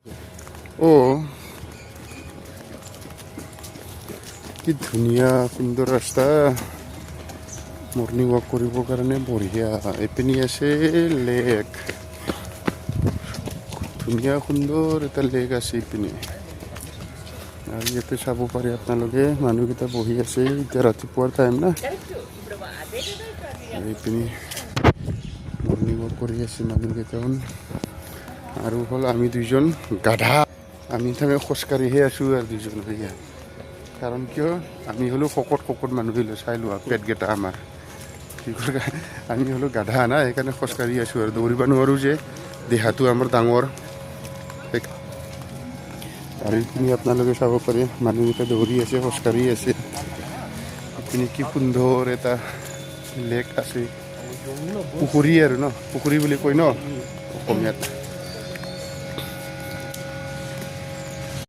ও কি ধুনীয়া সুন্দৰ ৰাস্তা মৰ্ণিং ৱাক কৰিবৰ কাৰণে বঢ়িয়া এইপিনি আছে লেক ধুনীয়া সুন্দৰ এটা লেক আছে এইপিনি আৰু ইয়াতে চাব পাৰে আপোনালোকে মানুহকেইটা বহি আছে এতিয়া ৰাতিপুৱাৰ টাইম না আৰু এইপিনি মৰ্ণিং ৱাক কৰি আছে মানুহকেইটামান আৰু হ'ল আমি দুইজন গাধা আমি তাৰমানে খোজকাঢ়িহে আছোঁ আৰু দুইজন সেয়া কাৰণ কিয় আমি হ'লেও শকত মানুহ হ'লেও চাই লোৱা পেটকেইটা আমাৰ আমি হ'লেও গাধা না সেইকাৰণে খোজকাঢ়ি আছোঁ আৰু দৌৰিব নোৱাৰোঁ যে দেহাটো আমাৰ ডাঙৰ আৰু এইখিনি আপোনালোকে চাব পাৰে মানুহকেইটা দৌৰি আছে খোজকাঢ়ি আছে এইপিনি কি সুন্দৰ এটা লেক আছে পুখুৰী আৰু ন পুখুৰী বুলি কয় ন অসমীয়াত